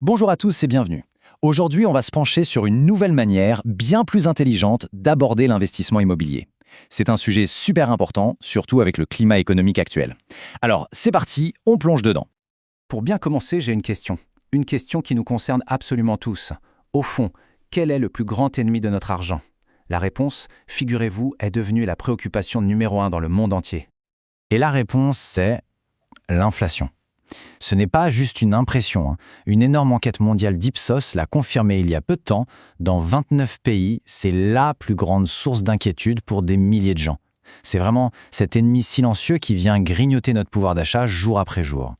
Bonjour à tous et bienvenue. Aujourd'hui, on va se pencher sur une nouvelle manière, bien plus intelligente, d'aborder l'investissement immobilier. C'est un sujet super important, surtout avec le climat économique actuel. Alors, c'est parti, on plonge dedans. Pour bien commencer, j'ai une question. Une question qui nous concerne absolument tous. Au fond, quel est le plus grand ennemi de notre argent? La réponse, figurez-vous, est devenue la préoccupation numéro 1 dans le monde entier. Et la réponse, c'est l'inflation. Ce n'est pas juste une impression. Une énorme enquête mondiale d'Ipsos l'a confirmé il y a peu de temps. Dans 29 pays, c'est la plus grande source d'inquiétude pour des milliers de gens. C'est vraiment cet ennemi silencieux qui vient grignoter notre pouvoir d'achat jour après jour.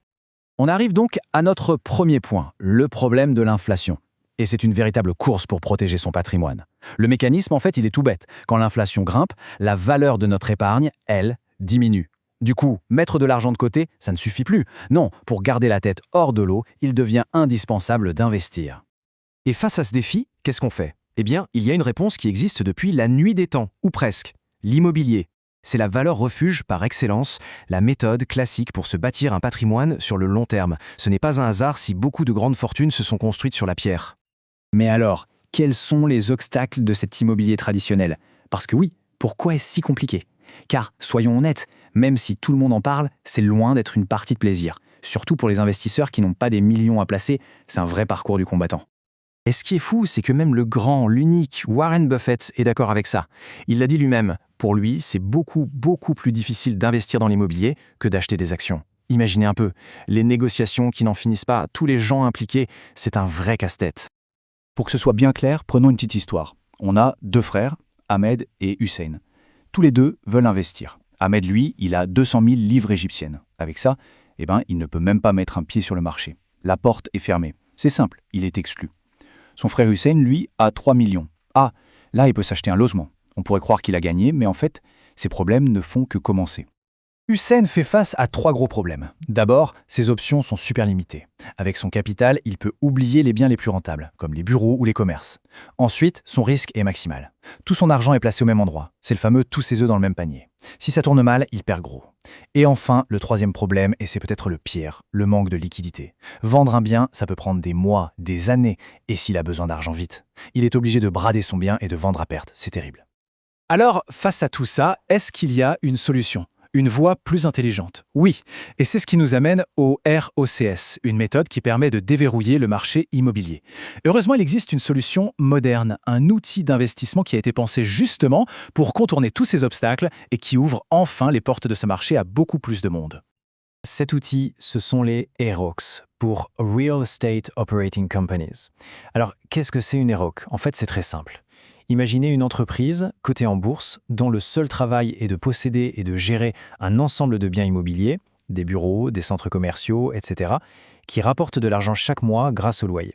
On arrive donc à notre premier point, le problème de l'inflation. Et c'est une véritable course pour protéger son patrimoine. Le mécanisme, en fait, il est tout bête. Quand l'inflation grimpe, la valeur de notre épargne, elle, diminue. Du coup, mettre de l'argent de côté, ça ne suffit plus. Non, pour garder la tête hors de l'eau, il devient indispensable d'investir. Et face à ce défi, qu'est-ce qu'on fait? Eh bien, il y a une réponse qui existe depuis la nuit des temps, ou presque. L'immobilier. C'est la valeur refuge par excellence, la méthode classique pour se bâtir un patrimoine sur le long terme. Ce n'est pas un hasard si beaucoup de grandes fortunes se sont construites sur la pierre. Mais alors, quels sont les obstacles de cet immobilier traditionnel? Parce que oui, pourquoi est-ce si compliqué? Car, soyons honnêtes, même si tout le monde en parle, c'est loin d'être une partie de plaisir. Surtout pour les investisseurs qui n'ont pas des millions à placer, c'est un vrai parcours du combattant. Et ce qui est fou, c'est que même le grand, l'unique Warren Buffett est d'accord avec ça. Il l'a dit lui-même, pour lui, c'est beaucoup plus difficile d'investir dans l'immobilier que d'acheter des actions. Imaginez un peu, les négociations qui n'en finissent pas, tous les gens impliqués, c'est un vrai casse-tête. Pour que ce soit bien clair, prenons une petite histoire. On a deux frères, Ahmed et Hussein. Tous les deux veulent investir. Ahmed, lui, il a 200 000 livres égyptiennes. Avec ça, il ne peut même pas mettre un pied sur le marché. La porte est fermée. C'est simple, il est exclu. Son frère Hussein, lui, a 3 millions. Ah, là, il peut s'acheter un logement. On pourrait croire qu'il a gagné, mais en fait, ses problèmes ne font que commencer. Hussein fait face à 3 gros problèmes. D'abord, ses options sont super limitées. Avec son capital, il peut oublier les biens les plus rentables, comme les bureaux ou les commerces. Ensuite, son risque est maximal. Tout son argent est placé au même endroit. C'est le fameux tous ses œufs dans le même panier. Si ça tourne mal, il perd gros. Et enfin, le troisième problème, et c'est peut-être le pire, le manque de liquidité. Vendre un bien, ça peut prendre des mois, des années, et s'il a besoin d'argent vite, il est obligé de brader son bien et de vendre à perte. C'est terrible. Alors, face à tout ça, est-ce qu'il y a une solution? Une voie plus intelligente? Oui, et c'est ce qui nous amène au ROCS, une méthode qui permet de déverrouiller le marché immobilier. Heureusement, il existe une solution moderne, un outil d'investissement qui a été pensé justement pour contourner tous ces obstacles et qui ouvre enfin les portes de ce marché à beaucoup plus de monde. Cet outil, ce sont les ROCs, pour Real Estate Operating Companies. Alors, qu'est-ce que c'est une ROC? En fait, c'est très simple. Imaginez une entreprise cotée en bourse dont le seul travail est de posséder et de gérer un ensemble de biens immobiliers, des bureaux, des centres commerciaux, etc., qui rapportent de l'argent chaque mois grâce au loyer.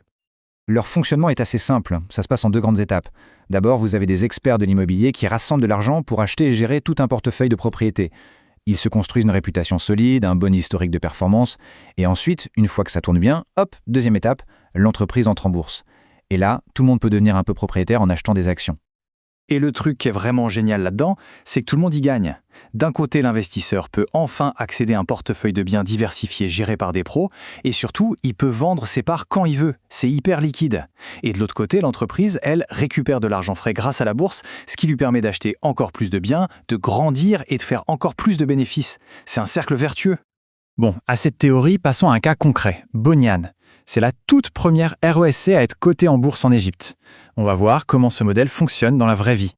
Leur fonctionnement est assez simple. Ça se passe en 2 grandes étapes. D'abord, vous avez des experts de l'immobilier qui rassemblent de l'argent pour acheter et gérer tout un portefeuille de propriétés. Ils se construisent une réputation solide, un bon historique de performance. Et ensuite, une fois que ça tourne bien, hop, deuxième étape, l'entreprise entre en bourse. Et là, tout le monde peut devenir un peu propriétaire en achetant des actions. Et le truc qui est vraiment génial là-dedans, c'est que tout le monde y gagne. D'un côté, l'investisseur peut enfin accéder à un portefeuille de biens diversifié géré par des pros, et surtout, il peut vendre ses parts quand il veut. C'est hyper liquide. Et de l'autre côté, l'entreprise, elle, récupère de l'argent frais grâce à la bourse, ce qui lui permet d'acheter encore plus de biens, de grandir et de faire encore plus de bénéfices. C'est un cercle vertueux. Bon, à cette théorie, passons à un cas concret, Bonian. C'est la toute première ROSC à être cotée en bourse en Égypte. On va voir comment ce modèle fonctionne dans la vraie vie.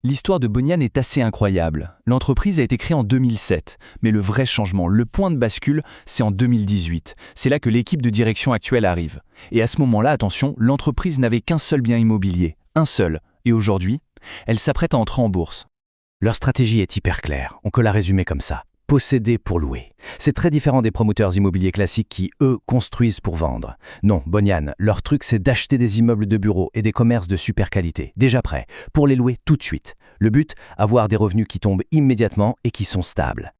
L'histoire de Bonian est assez incroyable. L'entreprise a été créée en 2007, mais le vrai changement, le point de bascule, c'est en 2018. C'est là que l'équipe de direction actuelle arrive. Et à ce moment-là, attention, l'entreprise n'avait qu'un seul bien immobilier, un seul. Et aujourd'hui, elle s'apprête à entrer en bourse. Leur stratégie est hyper claire, on peut la résumer comme ça. Posséder pour louer. C'est très différent des promoteurs immobiliers classiques qui, eux, construisent pour vendre. Non, Bonian, leur truc c'est d'acheter des immeubles de bureaux et des commerces de super qualité, déjà prêts, pour les louer tout de suite. Le but, avoir des revenus qui tombent immédiatement et qui sont stables.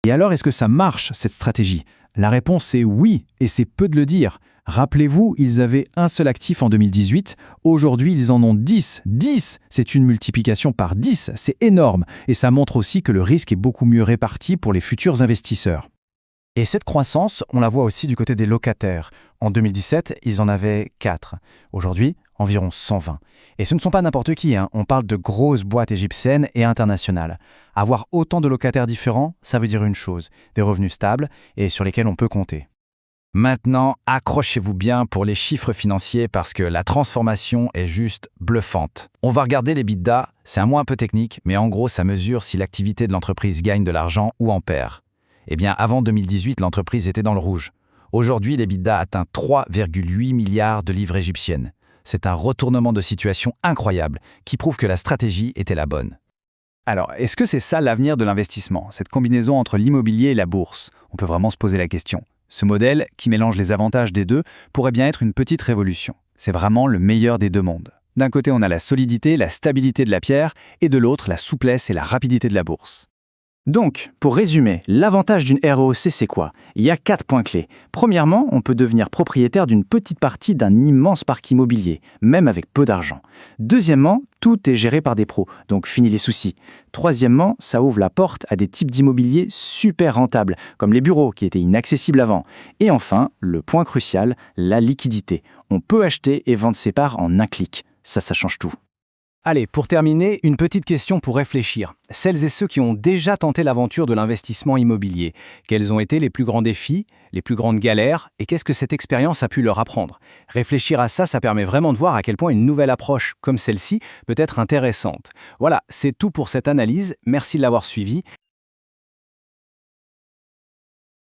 Et alors, est-ce que ça marche, cette stratégie? La réponse est oui, et c'est peu de le dire. Rappelez-vous, ils avaient un seul actif en 2018. Aujourd'hui, ils en ont 10. 10! C'est une multiplication par 10. C'est énorme. Et ça montre aussi que le risque est beaucoup mieux réparti pour les futurs investisseurs. Et cette croissance, on la voit aussi du côté des locataires. En 2017, ils en avaient 4. Aujourd'hui, environ 120. Et ce ne sont pas n'importe qui, hein. On parle de grosses boîtes égyptiennes et internationales. Avoir autant de locataires différents, ça veut dire une chose, des revenus stables et sur lesquels on peut compter. Maintenant, accrochez-vous bien pour les chiffres financiers parce que la transformation est juste bluffante. On va regarder l'EBITDA, c'est un mot un peu technique, mais en gros, ça mesure si l'activité de l'entreprise gagne de l'argent ou en perd. Eh bien, avant 2018, l'entreprise était dans le rouge. Aujourd'hui, l'EBITDA atteint 3,8 milliards de livres égyptiennes. C'est un retournement de situation incroyable qui prouve que la stratégie était la bonne. Alors, est-ce que c'est ça l'avenir de l'investissement, cette combinaison entre l'immobilier et la bourse? On peut vraiment se poser la question. Ce modèle, qui mélange les avantages des deux, pourrait bien être une petite révolution. C'est vraiment le meilleur des deux mondes. D'un côté, on a la solidité, la stabilité de la pierre, et de l'autre, la souplesse et la rapidité de la bourse. Donc, pour résumer, l'avantage d'une ROC, c'est quoi? Il y a 4 points clés. Premièrement, on peut devenir propriétaire d'une petite partie d'un immense parc immobilier, même avec peu d'argent. Deuxièmement, tout est géré par des pros, donc fini les soucis. Troisièmement, ça ouvre la porte à des types d'immobilier super rentables, comme les bureaux qui étaient inaccessibles avant. Et enfin, le point crucial, la liquidité. On peut acheter et vendre ses parts en un clic. Ça change tout. Allez, pour terminer, une petite question pour réfléchir. Celles et ceux qui ont déjà tenté l'aventure de l'investissement immobilier, quels ont été les plus grands défis, les plus grandes galères, et qu'est-ce que cette expérience a pu leur apprendre? Réfléchir à ça, ça permet vraiment de voir à quel point une nouvelle approche comme celle-ci peut être intéressante. Voilà, c'est tout pour cette analyse. Merci de l'avoir suivi.